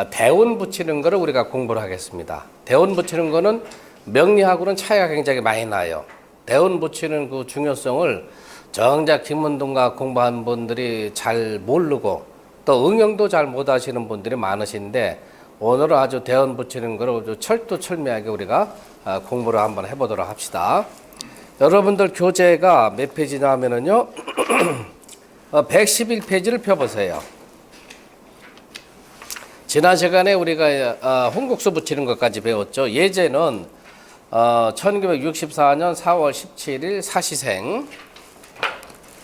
대운 붙이는 거를 우리가 공부를 하겠습니다. 대운 붙이는 거는 명리하고는 차이가 굉장히 많이 나요. 대운 붙이는 그 중요성을 정작 김문동과 공부한 분들이 잘 모르고 또 응용도 잘 못하시는 분들이 많으신데, 오늘은 아주 대운 붙이는 거를 철두철미하게 우리가 공부를 한번 해보도록 합시다. 여러분들 교재가 몇 페이지냐 하면은요 111페이지를 펴보세요. 지난 시간에 우리가 홍국수 붙이는 것까지 배웠죠. 예제는 1964년 4월 17일 사시생,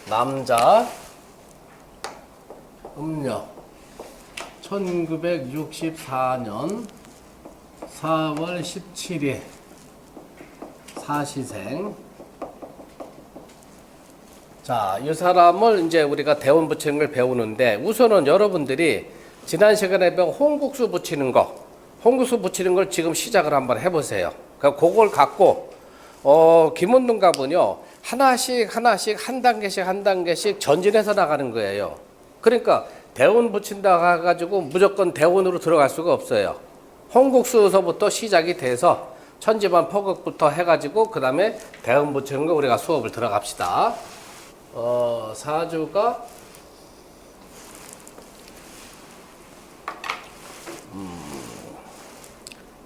남자, 음력 1964년 4월 17일 사시생. 자, 이 사람을 이제 우리가 대운 붙이는 걸 배우는데, 우선은 여러분들이 지난 시간에 배운 홍국수 붙이는 거, 홍국수 붙이는 걸 지금 시작을 한번 해보세요. 그러니까 그걸 갖고 김원동 갑은요 하나씩 한 단계씩 전진해서 나가는 거예요. 그러니까 대운 붙인다 해가지고 무조건 대운으로 들어갈 수가 없어요. 홍국수서부터 시작이 돼서 천지반 포극부터 해가지고 그 다음에 대운 붙이는 거 우리가 수업을 들어갑시다. 사주가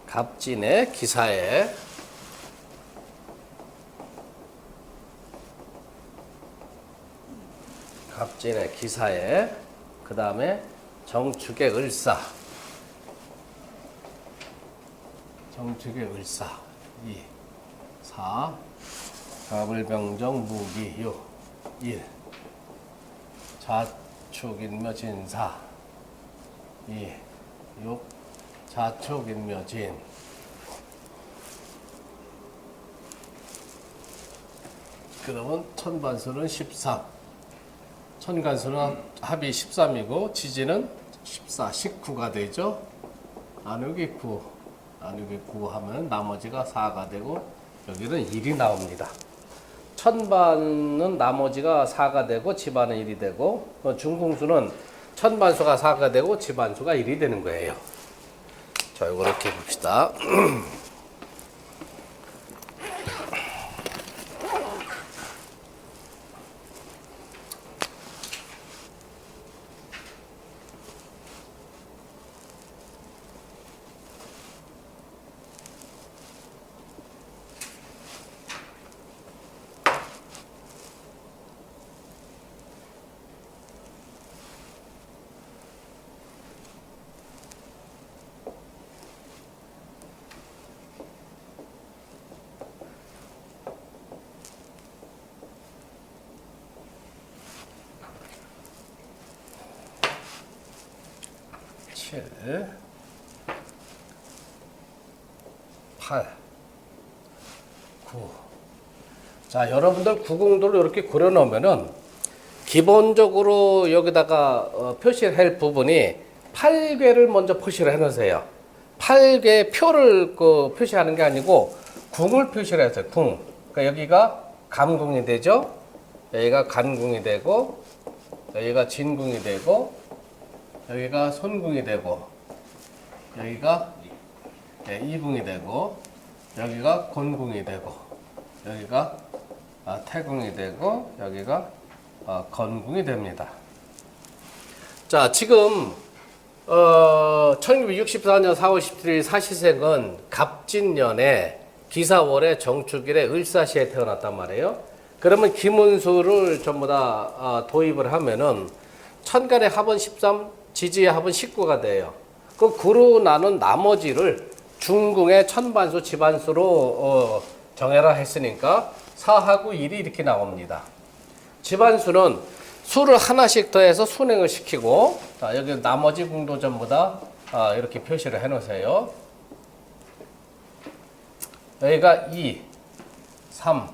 갑진의 기사에, 갑진의 기사에, 그 다음에 정축의 을사, 정축의 을사 2, 4, 갑을병정 무기 6, 1, 자축인묘진사 2, 6, 자축인묘진. 그러면 천반수는 13, 천간수는 합이 13이고 지지는 14, 19가 되죠. 나누기 9, 나누기 9 하면 나머지가 4가 되고 여기는 1이 나옵니다. 천반은 나머지가 4가 되고 집안은 1이 되고, 중궁수는 천반수가 4가 되고 집안수가 1이 되는 거예요. 자, 이거 이렇게 봅시다. 칠, 8, 9. 자, 여러분들 구궁도를 이렇게 그려놓으면은 기본적으로 여기다가 표시를 할 부분이 8개를 먼저 표시를 해놓으세요. 8개 표를 표시하는 게 아니고 궁을 표시를 해서요. 궁. 그러니까 여기가 감궁이 되죠. 여기가 간궁이 되고, 여기가 진궁이 되고, 여기가 손궁이 되고, 여기가 이궁이 되고, 여기가 곤궁이 되고, 여기가 태궁이 되고, 여기가 건궁이 됩니다. 자, 지금 1964년 4월 17일 사시생은 갑진년에 기사월에 정축일에 을사시에 태어났단 말이에요. 그러면 김운수를 전부 다 도입을 하면은 천간의 합은 13, 지지의 합은 19가 돼요. 그 구로 나눈 나머지를 중궁의 천반수, 집안수로 정해라 했으니까 4하고 1이 이렇게 나옵니다. 집안수는 수를 하나씩 더해서 순행을 시키고, 자, 여기 나머지 궁도 전부 다 이렇게 표시를 해 놓으세요. 여기가 2, 3,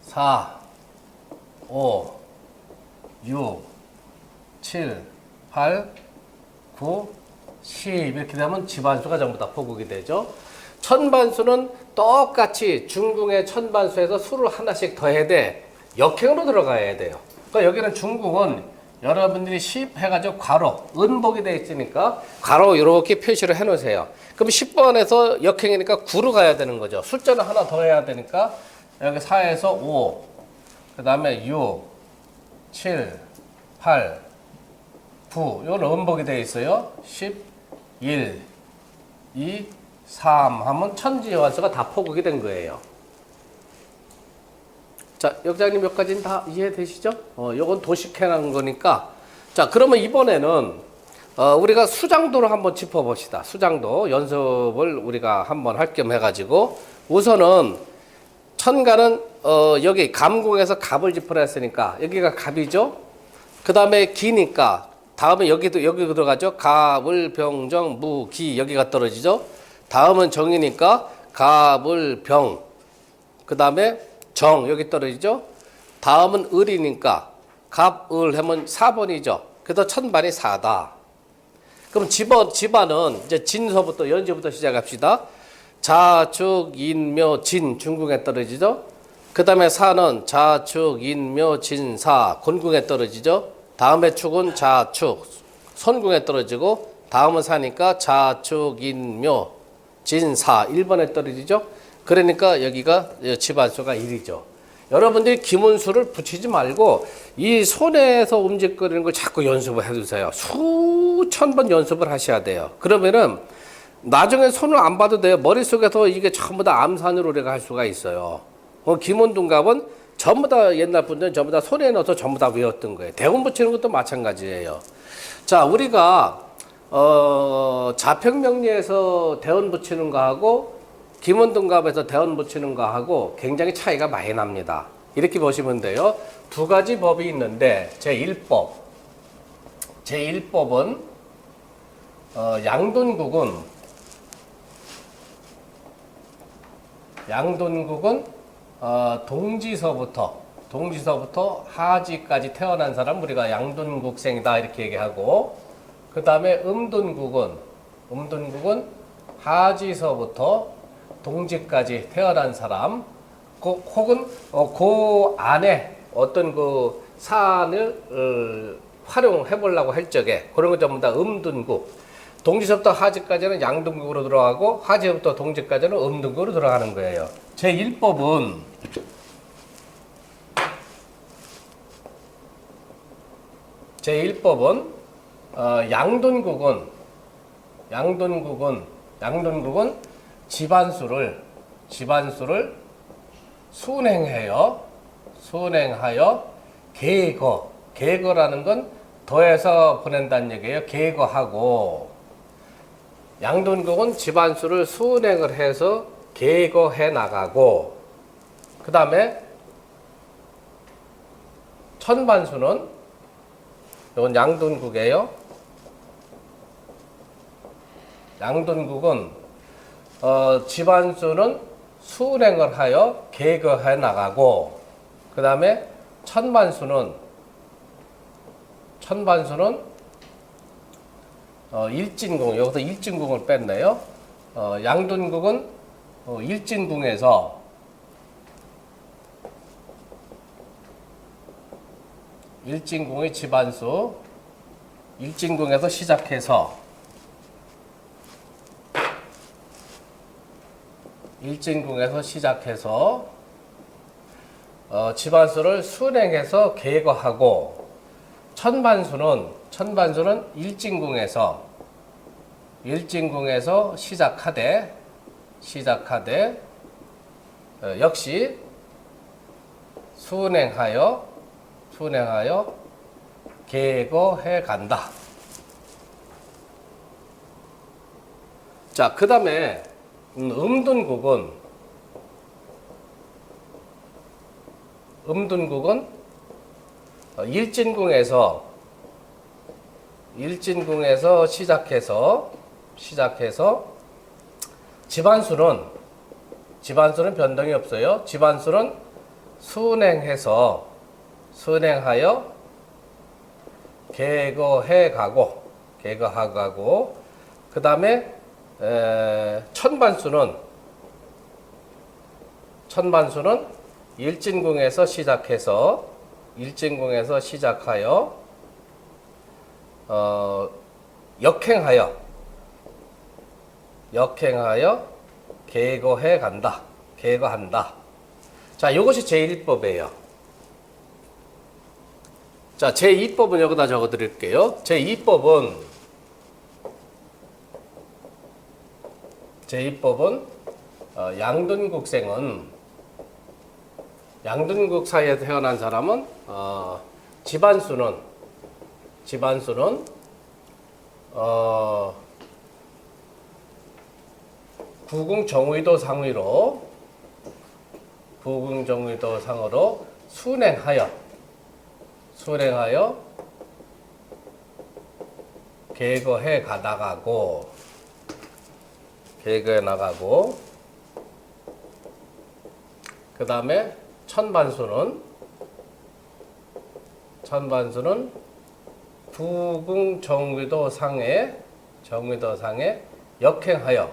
4, 5, 6, 7, 8, 9, 10 이렇게 되면 집안수가 전부 다 포국이 되죠. 천반수는 똑같이 중궁의 천반수에서 수를 하나씩 더해야 돼. 역행으로 들어가야 돼요. 그러니까 여기는 중궁은 여러분들이 10 해가지고 괄호, 은복이 되어 있으니까 괄호 이렇게 표시를 해 놓으세요. 그럼 10번에서 역행이니까 9로 가야 되는 거죠. 숫자는 하나 더 해야 되니까 여기 4에서 5, 그 다음에 6, 7, 8, 9, 이건 음복이 되어 있어요. 10, 1, 2, 3 하면 천지여환수가 다 포국이 된 거예요. 자, 역장님 몇 가지는 다 이해되시죠? 요건 도식해놓은 거니까. 자, 그러면 이번에는 우리가 수장도를 한번 짚어봅시다. 수장도 연습을 우리가 한번 할 겸 해가지고 우선은 천간은 여기 감궁에서 갑을 짚으라 했으니까 여기가 갑이죠. 그 다음에 기니까 다음에 여기 들어가죠. 갑을 병정 무기 여기가 떨어지죠. 다음은 정이니까 갑을 병. 그 다음에 정 여기 떨어지죠. 다음은 을이니까 갑을 하면 4번이죠. 그래서 천반이 4다. 그럼 집안은 이제 진서부터 연지부터 시작합시다. 자축 인묘 진 중궁에 떨어지죠. 그 다음에 사는 자축 인묘 진사 곤궁에 떨어지죠. 다음에 축은 자축 손궁에 떨어지고 다음은 사니까 자축 인묘 진사 1번에 떨어지죠. 그러니까 여기가 집안수가 1이죠. 여러분들이 기문수를 붙이지 말고 이 손에서 움직거리는 걸 자꾸 연습을 해두세요. 수천 번 연습을 하셔야 돼요. 그러면은 나중에 손을 안 봐도 돼요. 머릿속에서 이게 전부 다 암산으로 우리가 할 수가 있어요. 기문둔갑은 전부 다 옛날 분들은 전부 다 손에 넣어서 전부 다 외웠던 거예요. 대운 붙이는 것도 마찬가지예요. 자, 우리가 자평명리에서 대운 붙이는 거하고 기문둔갑에서 대운 붙이는 거하고 굉장히 차이가 많이 납니다. 이렇게 보시면 돼요. 두 가지 법이 있는데 제1법. 제1법은 양둔국은 동지서부터 하지까지 태어난 사람 우리가 양둔국생이다 이렇게 얘기하고, 그 다음에 음둔국은 하지서부터 동지까지 태어난 사람, 혹은 그 안에 어떤 그 사안을 활용해 보려고 할 적에 그런 거 전부 다 음둔국. 동지서부터 하지까지는 양둔국으로 들어가고 하지부터 동지까지는 음둔국으로 들어가는 거예요. 제1법은 양둔국은 집안수를 순행하여 계거라는 건 더해서 보낸다는 얘기예요. 계거하고, 양둔국은 집안수를 순행을 해서 계거해 나가고, 그 다음에 천반수는 이건 양둔국이에요. 양둔국은 집안수는 순행을 하여 계거해 나가고, 그 다음에 천반수는 일진궁, 여기서 일진궁을 뺐네요. 양둔국은 일진궁에서 일진궁의 집안수, 일진궁에서 시작해서 집안수를 순행해서 계거하고, 천반수는 일진궁에서 시작하되 역시 순행하여 계거해 간다. 자, 그 다음에 음둔국은 일진궁에서 시작해서 집안수는 변동이 없어요. 집안수는 순행하여 계거하고, 그 다음에 천반수는 일진궁에서 시작하여 역행하여 계거해 간다. 계거한다. 자, 이것이 제1법이에요. 자, 제2법은 여기다 적어 드릴게요. 제2법은 양둔국 사이에 태어난 사람은 집안수는 부궁정의도 상으로 순행하여 계거해 나가고 그 다음에 천반수는 부궁정의도 상에 역행하여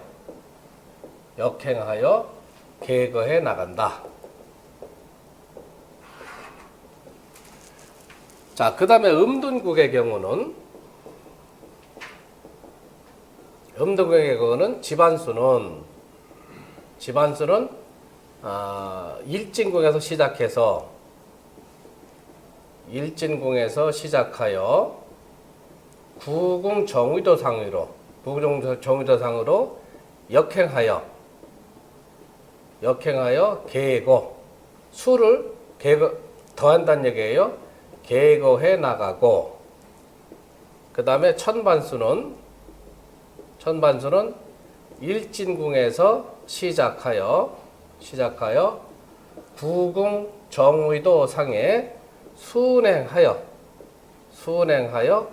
계거해 나간다. 자, 그 다음에 음둔국의 경우는 집안수는 일진궁에서 시작하여 부궁정의도 상으로 역행하여 수를 더한다는 얘기예요. 계거해 나가고, 그 다음에 천반수는 일진궁에서 시작하여 부궁정의도 상에 순행하여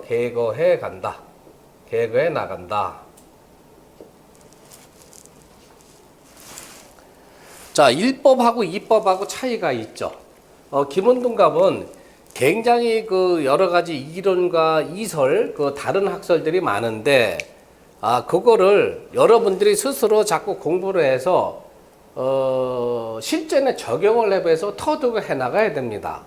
계거해 나간다. 자, 1법하고 2법하고 차이가 있죠. 김운동갑은 굉장히 그 여러 가지 이론과 이설, 그 다른 학설들이 많은데, 그거를 여러분들이 스스로 자꾸 공부를 해서, 실전에 적용을 해서 터득을 해 나가야 됩니다.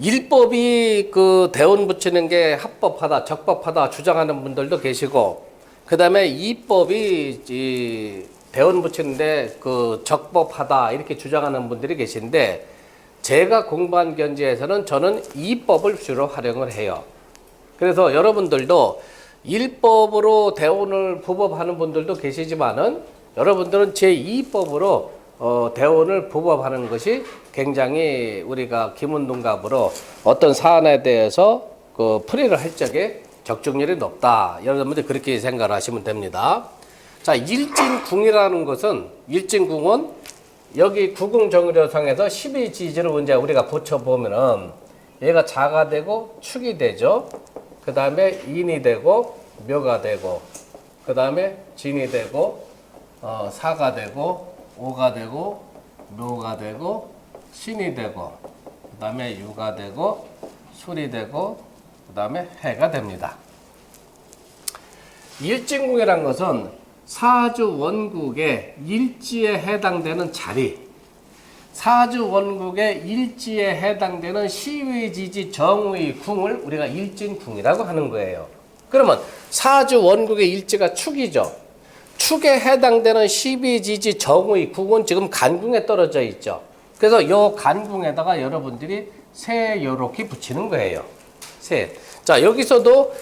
1법이 그 대운 붙이는 게 합법하다, 적법하다 주장하는 분들도 계시고, 그 다음에 2법이 대운 붙이는데 그 적법하다 이렇게 주장하는 분들이 계신데, 제가 공부한 견지에서는 저는 2법을 주로 활용을 해요. 그래서 여러분들도 1법으로 대운을 부법하는 분들도 계시지만은 여러분들은 제2법으로 대운을 부법하는 것이 굉장히 우리가 김운동갑으로 어떤 사안에 대해서 그 풀이를 할 적에 적중률이 높다. 여러분들 그렇게 생각을 하시면 됩니다. 자, 일진궁이라는 것은 여기 구궁정의도상에서 12지지를 이제 우리가 붙여보면은 얘가 자가 되고 축이 되죠. 그 다음에 인이 되고 묘가 되고 그 다음에 진이 되고 사가 되고 오가 되고 묘가 되고 신이 되고 그 다음에 유가 되고 술이 되고 그 다음에 해가 됩니다. 일진궁이란 것은 사주 원국의 일지에 해당되는 자리, 사주 원국의 일지에 해당되는 시위지지 정의 궁을 우리가 일진궁이라고 하는 거예요. 그러면 사주 원국의 일지가 축이죠. 축에 해당되는 시비지지 정의 궁은 지금 간궁에 떨어져 있죠. 그래서 이 간궁에다가 여러분들이 세 요렇게 붙이는 거예요. 세. 자, 여기서도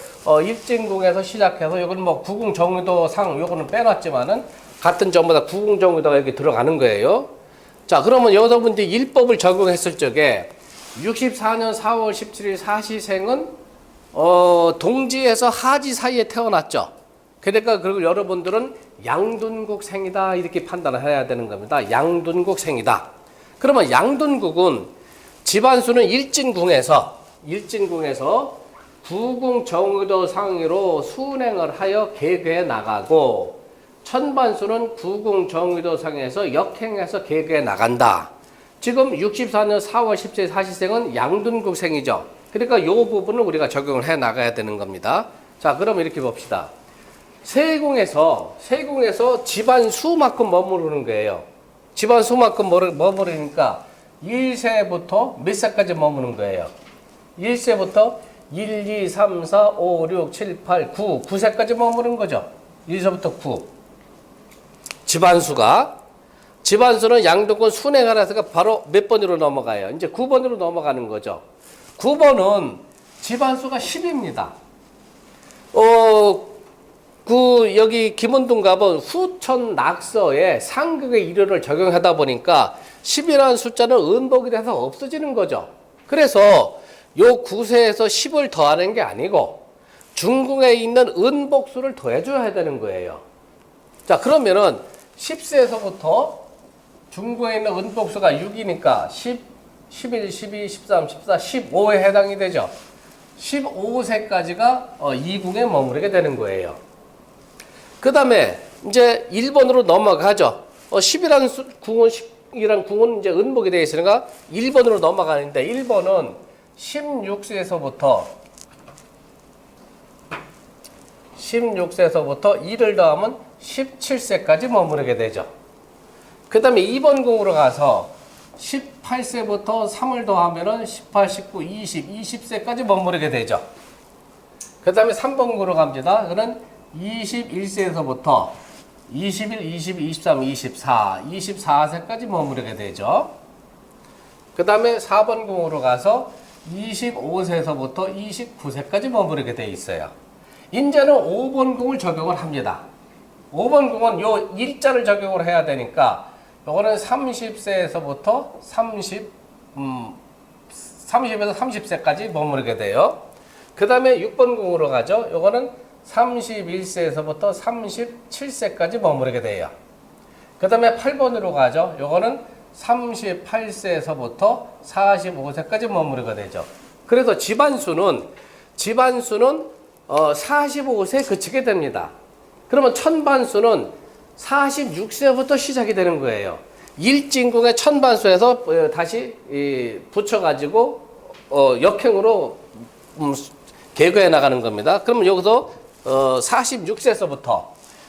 일진궁에서 시작해서 이건 뭐 구궁정의도 상 요거는 빼놨지만은 같은 전부 다 구궁정의도가 여기 들어가는 거예요. 자, 그러면 여러분들이 일법을 적용했을 적에 64년 4월 17일 사시생은 동지에서 하지 사이에 태어났죠. 그러니까 그리고 여러분들은 양둔국생이다 이렇게 판단을 해야 되는 겁니다. 양둔국생이다. 그러면 양둔국은 집안수는 일진궁에서 구궁정의도 상으로 순행을 하여 계교해 나가고 천반수는 구궁정의도 상에서 역행해서 계교해 나간다. 지금 64년 4월 17일 사시생은 양둔국생이죠. 그러니까 이 부분을 우리가 적용을 해 나가야 되는 겁니다. 자, 그럼 이렇게 봅시다. 세궁에서 집안수만큼 머무르는 거예요. 집안수만큼 머무르니까 1세부터 몇 세까지 머무는 거예요? 1세부터 1, 2, 3, 4, 5, 6, 7, 8, 9. 9세까지 머무른 거죠. 1에서부터 9. 집안수는 양도권 순행 하나가 바로 몇 번으로 넘어가요? 이제 9번으로 넘어가는 거죠. 9번은 집안수가 10입니다. 여기 김원둥갑은 후천 낙서에 상극의 일요를 적용하다 보니까 10이라는 숫자는 은복이 돼서 없어지는 거죠. 그래서 요 9세에서 10을 더하는 게 아니고 중궁에 있는 은복수를 더해줘야 되는 거예요. 자, 그러면은 10세에서부터 중궁에 있는 은복수가 6이니까 10, 11, 12, 13, 14, 15에 해당이 되죠. 15세까지가 2궁에 머무르게 되는 거예요. 그 다음에 이제 1번으로 넘어가죠. 10이라는 궁은 이제 은복이 되어 있으니까 1번으로 넘어가는데 1번은 16세에서부터 2를 더하면 17세까지 머무르게 되죠. 그 다음에 2번 궁으로 가서 18세부터 3을 더하면은 18, 19, 20, 20세까지 머무르게 되죠. 그 다음에 3번 궁으로 갑니다. 그는 21세에서부터 21, 22, 23, 24, 24세까지 머무르게 되죠. 그 다음에 4번 궁으로 가서 25세에서부터 29세까지 머무르게 되어 있어요. 이제는 5번 궁을 적용을 합니다. 5번 궁은 요 일자를 적용을 해야 되니까 요거는 30세에서부터 30에서 30세까지 머무르게 돼요. 그 다음에 6번 궁으로 가죠. 요거는 31세에서부터 37세까지 머무르게 돼요. 그 다음에 8번으로 가죠. 요거는 38세에서부터 45세까지 머무르게 되죠. 그래서 집안수는 45세에 그치게 됩니다. 그러면 천반수는 46세부터 시작이 되는 거예요. 일진궁의 천반수에서 다시 붙여가지고 역행으로 계거해 나가는 겁니다. 그러면 여기서 46세에서부터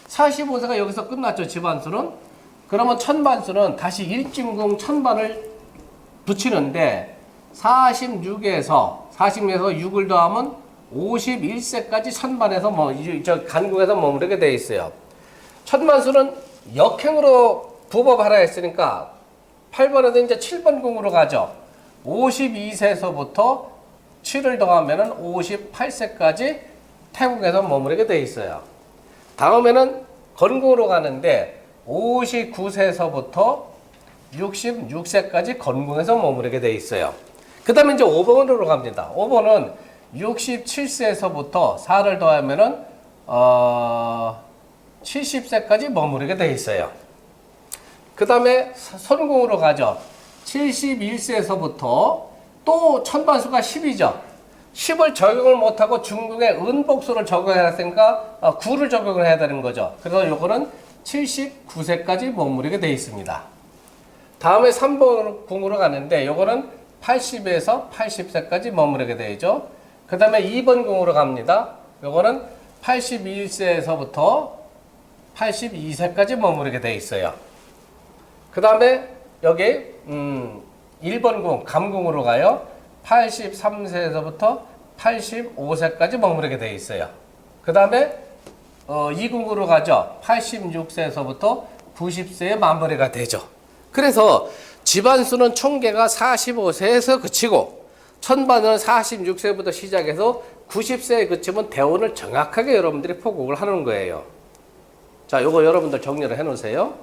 45세가 여기서 끝났죠. 집안수는. 그러면 천반수는 다시 일진궁 천반을 붙이는데 46에서 6을 더하면 51세까지 천반에서 간궁에서 머무르게 되어 있어요. 천반수는 역행으로 부법하라 했으니까 8번에도 이제 7번 궁으로 가죠. 52세에서부터 7을 더하면은 58세까지 태국에서 머무르게 되어 있어요. 다음에는 건궁으로 가는데 59세에서부터 66세까지 건궁에서 머무르게 되어 있어요. 그 다음에 이제 5번으로 갑니다. 5번은 67세에서부터 4를 더하면은 70세까지 머무르게 되어 있어요. 그 다음에 선궁으로 가죠. 71세에서부터 또 천반수가 10이죠. 10을 적용을 못하고 중궁의 은복수를 적용해야 했으니까 9를 적용을 해야 되는 거죠. 그래서 요거는 79세까지 머무르게 되어 있습니다. 다음에 3번 궁으로 가는데 요거는 80에서 80세까지 머무르게 되죠. 그 다음에 2번 궁으로 갑니다. 요거는 81세에서부터 82세까지 머무르게 되어 있어요. 그 다음에 여기 1번 궁, 감궁으로 가요. 83세에서부터 85세까지 머무르게 되어 있어요. 그 다음에 2궁으로 가죠. 86세에서부터 90세에 마무리가 되죠. 그래서 집안수는 총계가 45세에서 그치고 천반은 46세부터 시작해서 90세에 그치면 대원을 정확하게 여러분들이 포국을 하는 거예요. 자, 요거 여러분들 정리를 해 놓으세요.